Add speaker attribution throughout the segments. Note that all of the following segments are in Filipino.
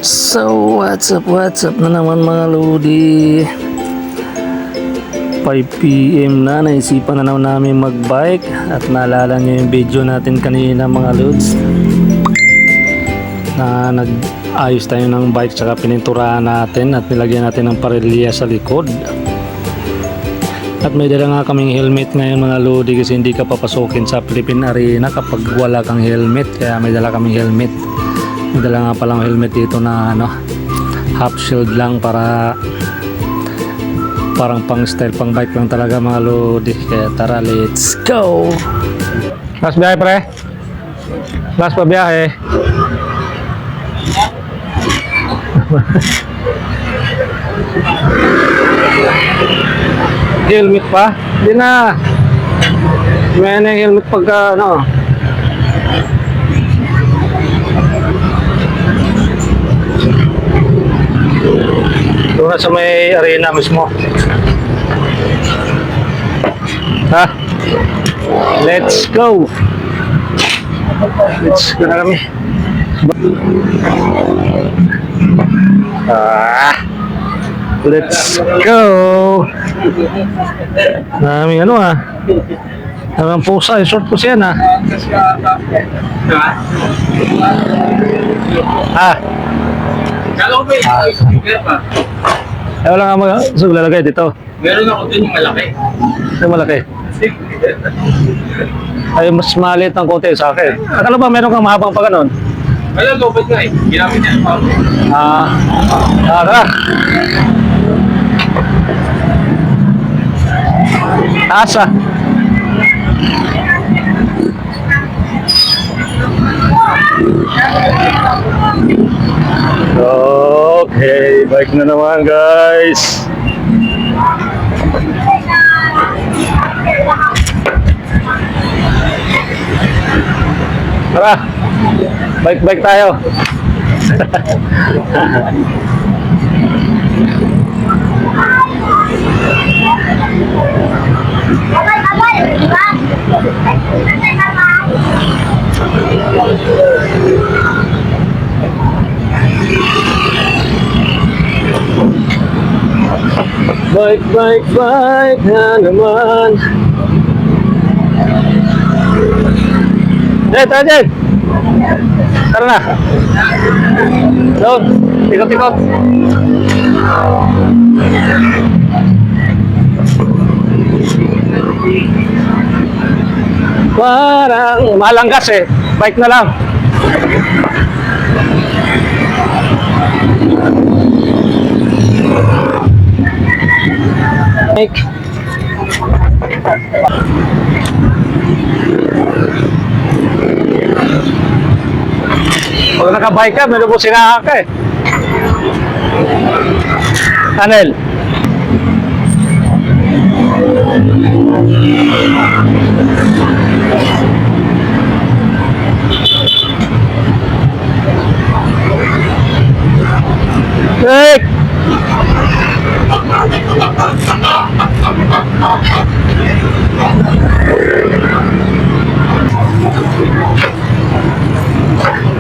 Speaker 1: So what's up na naman mga lodi. 5 PM na, naisipan na naman namin magbike. At naalala nyo yung video natin kanina mga lods, na nag-ayos tayo ng bike tsaka pininturahan natin at nilagyan natin ng parilya sa likod. At may dala nga kaming helmet ngayon mga lodi, kasi hindi ka papasukin sa Philippine Arena kapag wala kang helmet. Kaya may dala kaming helmet. May dala nga palang helmet dito na half shield lang, para parang pang style, pang bike lang talaga mga lodi. Kaya tara, let's go! Last biyahe pre? Last pa biyahe? Helmet pa? Hindi na. May na yung helmet pagka doon na sa may arena mismo. Ha? Let's go! Let's go na kami. Let's go! Naming naming pusa, short po siya na.
Speaker 2: Kala ko ba yung speaker pa?
Speaker 1: Wala nga lalagay dito.
Speaker 2: Meron ako din yung malaki.
Speaker 1: Ito malaki. Ay, mas maliit ng konti sa akin. Akala ba meron kang mahabang pa ganun?
Speaker 2: Wala, lobot nga eh. Ginamit niya yung power.
Speaker 1: Tara. Taas ah. Okay, bike na naman guys. Tara, bike tayo. Bike na naman. Jen! Tara na. Doon, ikot-ikot. Parang malanggas eh. Bike na lang. Bike. Pag nakabike ka, meron po sinahan ka eh. Anel. Take!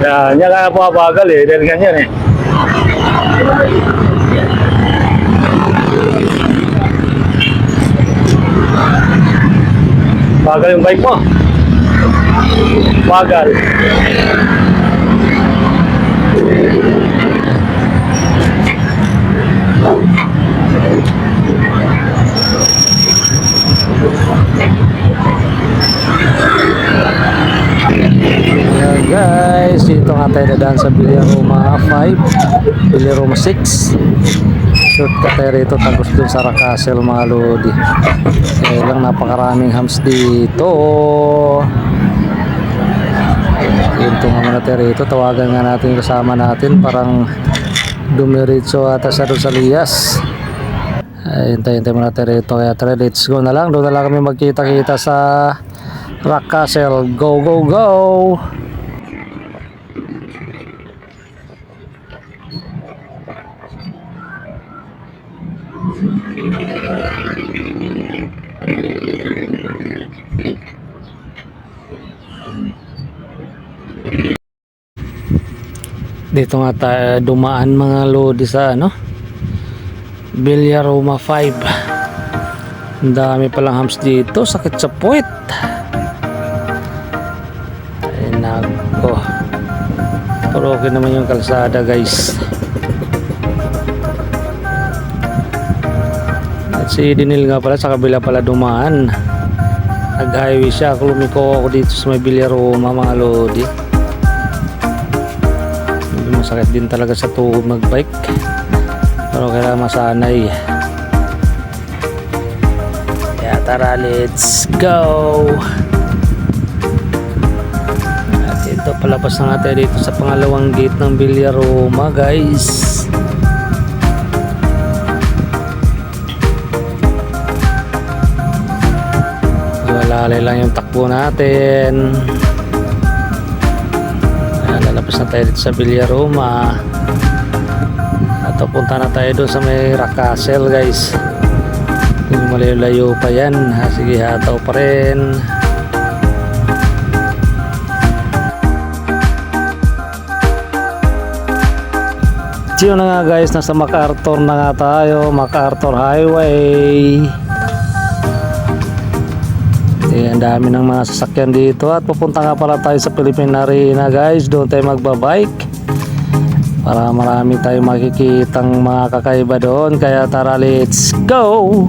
Speaker 1: Yan, yan kaya pumabagal eh, dahil ganyan eh. Bagal yung bike mo. Bagal. Ayan guys, dito nga tayo nadaan sa Villaroma 5, Villaroma 6. Shortcut tayo rito tapos dun sa Racasel mga lodi. Kaya lang napakaraming hams dito. Ito nga muna tayo rito, tawagan nga natin kasama natin, parang dumiritso ata sa Rosalias. Hintayin muna tayo rito, kaya tara, let's go na lang. Doon na lang kami magkita-kita sa Racasel. Go, go, go! Dito nga tayo dumaan mga lodi sa ano, Villaroma 5. Ang dami palang hams dito, sakit sa puwet. Ay nako, pero okay naman yung kalsada guys. At si Dinil nga pala sa kabila pala dumaan, nag-highway siya. Lumiko ako dito sa may Villaroma mga lodi. Masakit din talaga sa tuhod magbike, pero kailangan masanay. Kaya tara, let's go. At ito, palabas na nga tayo dito sa pangalawang gate ng Villaroma guys. Malalay lang yung takbo natin. Lalabas na tayo dito sa Villaroma at pupunta na tayo doon sa may Rock Castle guys. Hindi malayo-layo pa yan. Sige, hataw pa rin. Yun na nga guys, nasa MacArthur na nga tayo, MacArthur Highway. Ang dami ng mga sasakyan dito at pupunta nga pala tayo sa Philippine Arena guys. Doon tayo magbabike para marami tayong makikitang mga kakaiba doon. Kaya tara, let's go.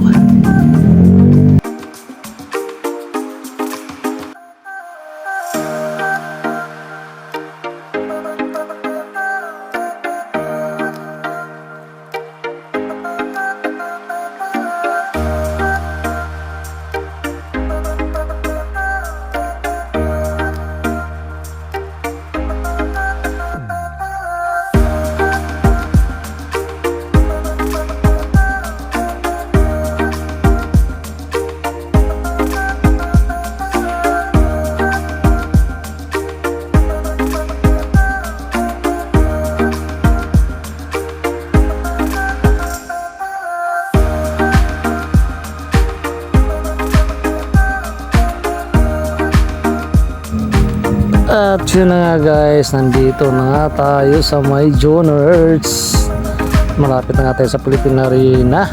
Speaker 1: At yun na nga guys, nandito na nga tayo sa may Jonerts. Malapit na nga tayo sa Philippine Arena.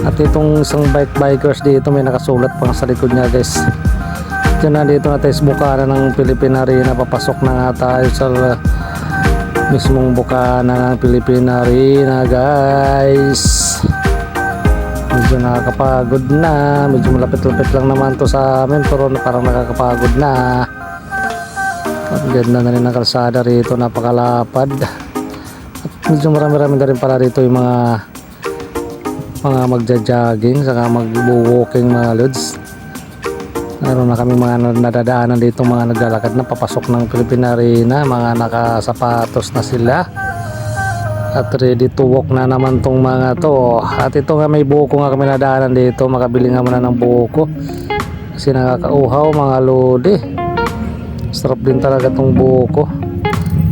Speaker 1: At itong isang bikers dito, may nakasulat pang sa likod niya guys. Diyan na, dito na tayo sa bukana ng Philippine Arena. Papasok na nga tayo sa mismong bukana ng Philippine Arena guys. Medyo nakakapagod na. Medyo malapit-lapit lang naman to sa amin, pero parang nakakapagod na. At ganda na rin ang kalsada rito, napakalapad. At medyo marami-rami na rin pala rito yung mga magja-jogging saka mag-walking mga lods. Meron na kami mga nadadaanan dito, mga naglalakad na papasok ng Philippine Arena. Mga nakasapatos na sila at ready to walk na naman tong mga to. At ito nga, may buko nga kami nadaanan dito. Makabili nga muna ng buko kasi nakakauhaw mga lodi. Sarap din talaga tong buko.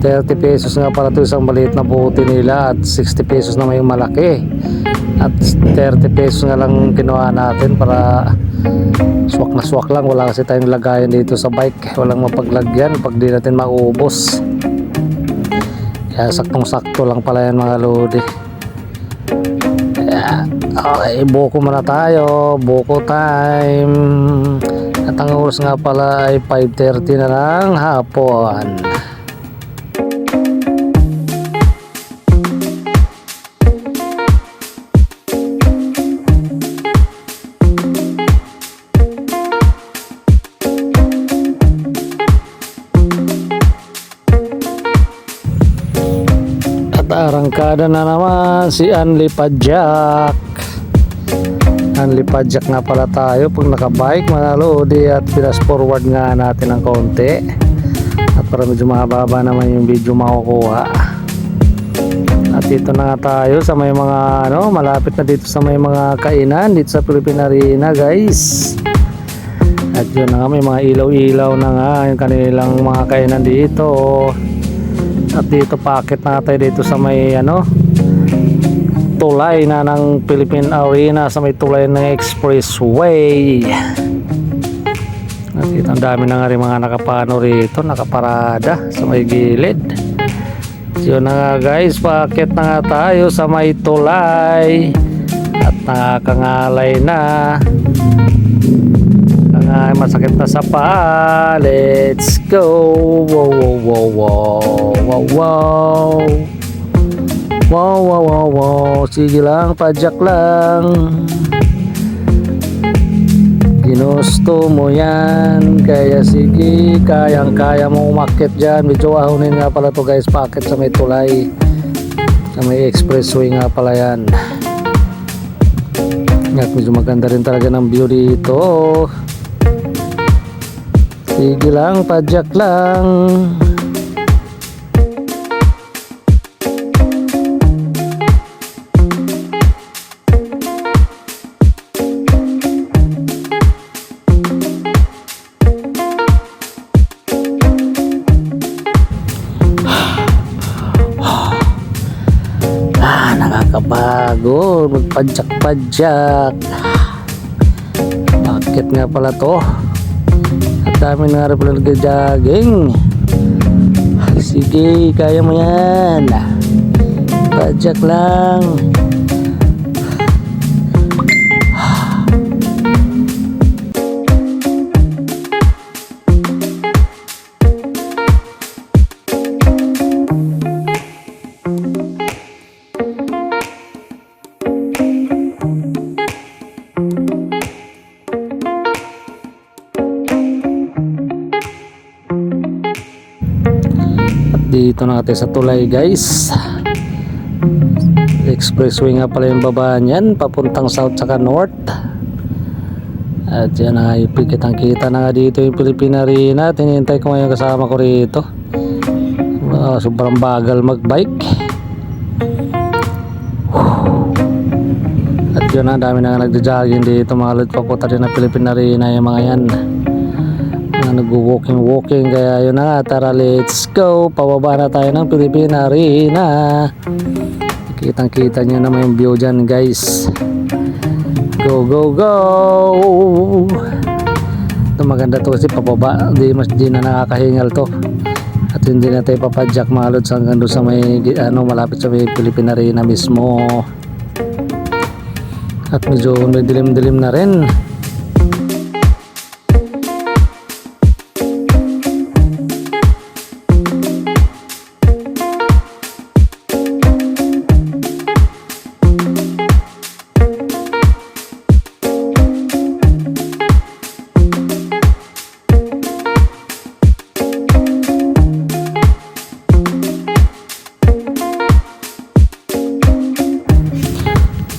Speaker 1: 30 pesos nga pala ito isang maliit na bote nila, at 60 pesos na may malaki. At 30 pesos nga lang kinuha natin para swak na swak lang. Wala kasi tayong lagayan dito sa bike, walang mapaglagyan pag di natin maubos. Kaya saktong sakto lang pala yan mga lodi. Okay, buko muna tayo, buko time. At ang oras nga pala ay 5:30 na ng hapon. At arangkada na naman si Anli Padjak. Anli Padjak nga pala tayo pag nakabike mga lodi. At pinas forward nga natin ng konti at para medyo mahaba naman yung video makukuha. At dito na nga tayo sa may mga malapit na dito sa may mga kainan dito sa Philippine Arena guys. At yun na nga, may mga ilaw-ilaw na nga yung kanilang mga kainan dito. At dito paakit na tayo dito sa may tulay na ng Philippine Arena, sa may tulay ng expressway. At dito ang dami na nga rin mga nakapano rito, nakaparada sa may gilid. Yun na nga guys, paakit na nga tayo sa may tulay at nakakangalay na. Masakit na sa paa. Let's go. Wow, wow, wow, wow, wow, wow. Wow, wow, wow, wow. Sige lang, padyak lang. Ginusto mo yan, kaya sige, kayang-kaya mo umakit dyan. Medyo ahunin nga pala to guys, paakit sa may tulay, sa may expressway nga pala yan. At medyo maganda rin talaga ng view dito. Sige lang, padyak lang. Nakakabago magpadyak-padyak. Bakit nga pala to? At dami na nga pala nag-jogging. Sige, kaya mo yan. Padyak lang. Dito na natin sa tulay guys. Expressway nga pala yung baba niyan, papuntang south saka north. At yan na, kitang kita na nga dito yung Philippine Arena. Tinintay ko ngayon kasama ko rito. Sobrang bagal magbike. At yun na, dami na nga nagja-jogging dito mga lod, papunta din ng Philippine Arena yung mga yan. Nag-walking kaya yun na nga, tara let's go, pababa na tayo ng Philippine Arena. Kitang kita nyo naman yung view dyan guys. Go go go. Ito maganda to kasi pababa, di na nakakahingal to at hindi na tayo papadyak mga lods hanggang doon sa may malapit sa may Philippine Arena mismo. At medyo may dilim-dilim na rin.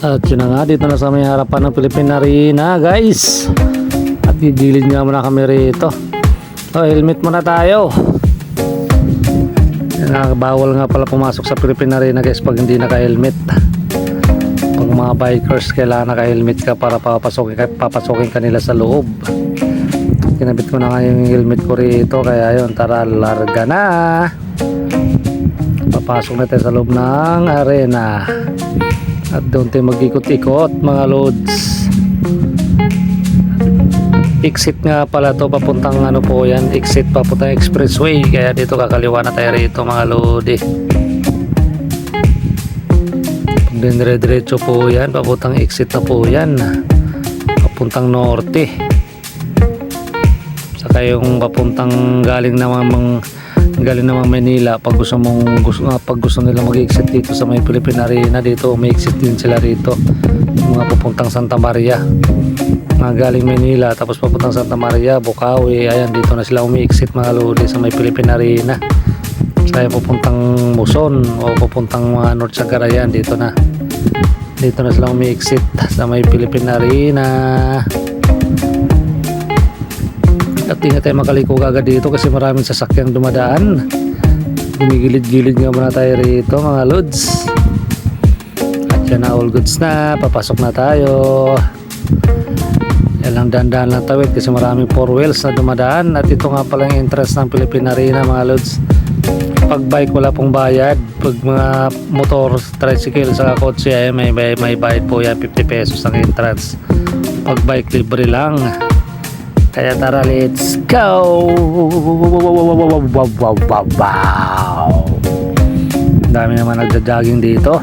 Speaker 1: At yun na nga, dito na sa may harapan ng Philippine Arena guys. At gigilid nga muna kami rito. Helmet muna tayo. Bawal nga pala pumasok sa Philippine Arena guys pag hindi naka-helmet. Pag mga bikers kailangan naka-helmet ka para papasokin ka nila sa loob. Kinabit ko na nga yung helmet ko rito, kaya yun, tara larga na. Papasok na tayo sa loob ng arena. At doon tayo mag-ikot-ikot mga loads. Exit nga pala to, papuntang po yan, exit papuntang expressway, kaya dito kakaliwa na tayo rito mga lodi. Pag dire-diretso po yan, papuntang exit na po yan, papuntang norte. Saka yung papuntang galing naman Manila, pag gusto nila mag-exit dito sa may Philippine Arena, dito may exit din sila rito, mga papuntang Santa Maria, mga galing Manila tapos papuntang Santa Maria, Bukawi, ayan dito na sila umi-exit mga lodi sa may Philippine Arena. Kaya papuntang Muson o papuntang mga North Sagarayan, dito na sila umi-exit sa may Philippine Arena. At hindi na tayo makaliko agad dito kasi maraming sasakyang dumadaan. Gumigilid-gilid nga muna tayo rito mga lods. At yan na, all goods na, papasok na tayo. Yan lang, dahan-dahan lang tawid kasi maraming four wheels na dumadaan. At ito nga palang entrance ng Philippine Arena mga lods. Pag bike wala pong bayad, pag mga motor, tricycle sa kotse ay may bayad po yan, 50 pesos ang entrance. Pag bike libre lang. Kaya tara, let's go! Wow! Dami naman nagja-jogging dito.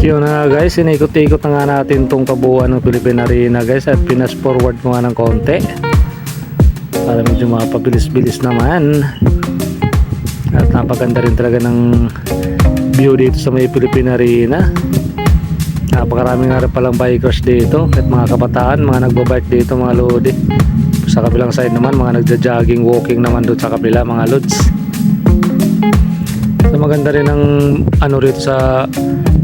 Speaker 1: Yun na guys, inikot-ikot na nga natin tong kabuuan ng Philippine Arena guys, at pinas forward ko nga ng konti para medyo mapabilis-bilis naman. At napaganda rin talaga ng view dito sa may Philippine Arena. Napakarami nga rin palang bikers dito at mga kabataan, mga nagbabike dito mga lodi. Sa kabilang side naman, mga nagja-jogging, walking naman doon sa kabila mga lods. So maganda rin ang ano rito sa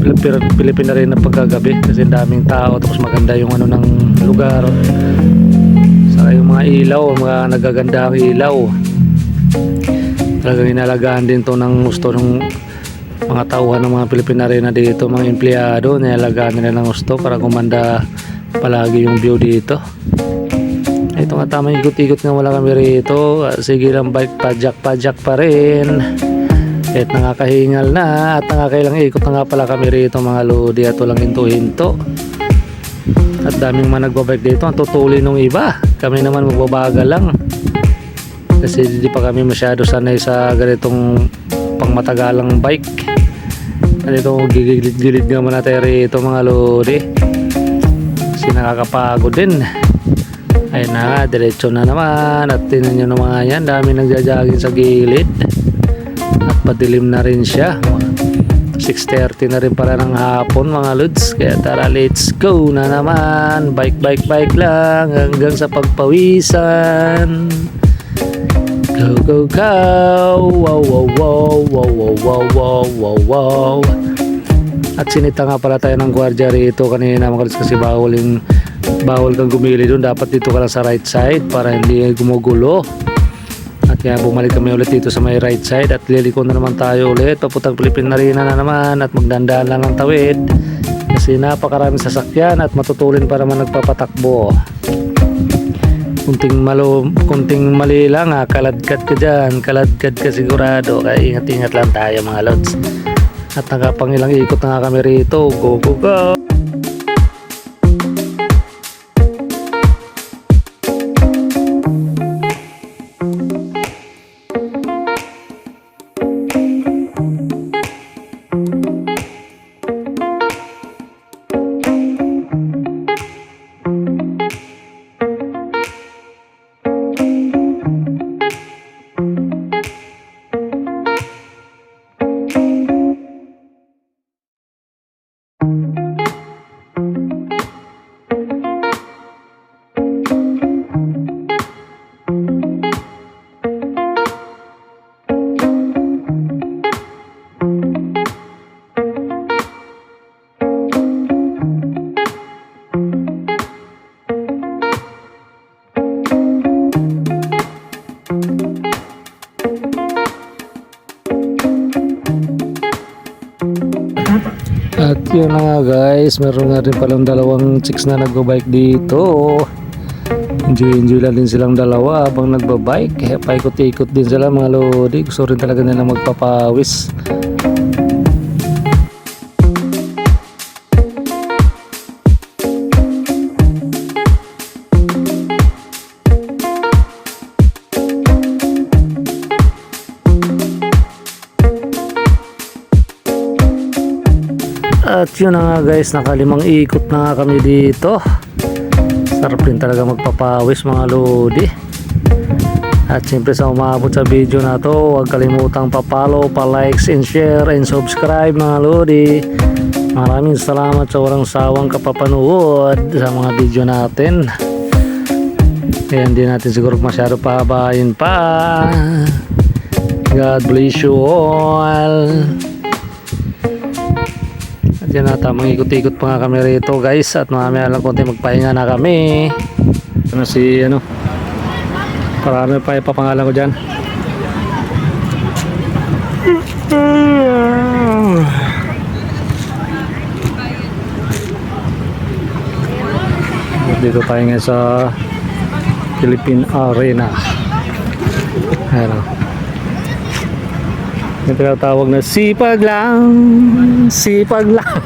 Speaker 1: Philippine Arena pagkagabi kasi daming tao, tapos maganda yung ano ng lugar, saka yung mga ilaw, mga nagagandang ilaw. Talagang inalagaan din to ng gusto ng mga tauhan ng mga Philippine Arena dito, mga empleyado, inalagaan nila ng gusto para gumanda palagi yung view dito. Ito nga, tamang ikot-ikot nga wala kami rito. Sige lang, bike pajak-pajak pa rin. At nakakahingal na at nakakailang ikot na nga pala kami rito mga lodi, at walang hinto-hinto. At daming mga nagbabike dito, ang tutuli nung iba. Kami naman magbabaga lang kasi hindi pa kami masyado sanay sa ganitong pangmatagalang bike. At ito gilid-gilid nga muna tayo rito mga lodi kasi nakakapagod din. Ayun na, diretso na naman. At tinan nyo naman yan, dami nagja-jogging sa gilid. At padilim na rin siya, 6:30 na rin pala ng hapon mga lods. Kaya tara, let's go na naman. Bike lang hanggang sa pagpawisan. Go go go. Wow wow wow wow wow wow wow wow wow. At sinita nga pala tayo ng gwardiya rito kanina mga lods kasi bawal kang gumili doon, dapat dito ka lang sa right side para hindi gumugulo. At kaya bumalik kami ulit dito sa may right side at liliko na naman tayo ulit papuntang Philippine Arena na naman, at magdandaan lang ng tawid kasi napakaraming sasakyan at matutulin para man nagpapatakbo. Kunting mali lang ha, kaladkad ka dyan, kaladkad ka sigurado, kaya ingat-ingat lang tayo mga lods. At nakapangilang ikot na nga kami rito. Go go go. At yun na nga guys, meron nga rin palang dalawang chicks na nagbabike dito. Enjoy lang din silang dalawa habang nagbabike. Paikot-ikot din sila mga lodi. Gusto rin talaga nila magpapawis. At yun na nga guys, nakalimang ikot na nga kami dito. Sarap din talaga magpapawis mga lodi. At siyempre sa umabot sa video na to, huwag kalimutang pa-follow, pa-likes and share and subscribe mga lodi. Maraming salamat sa walang sawang kapapanood sa mga video natin. Kaya hindi natin siguro masyado pahabain pa. God bless you all. At yan na, tamang ikot-ikot pa nga kami rito guys. At mamaya lang konti magpahinga na kami. Ano si ano, parami pa ipapangalan ko dyan. Dito tayo ngayon sa Philippine Arena. Ayan o. Yung tinatawag na sipag lang. Sipag lang.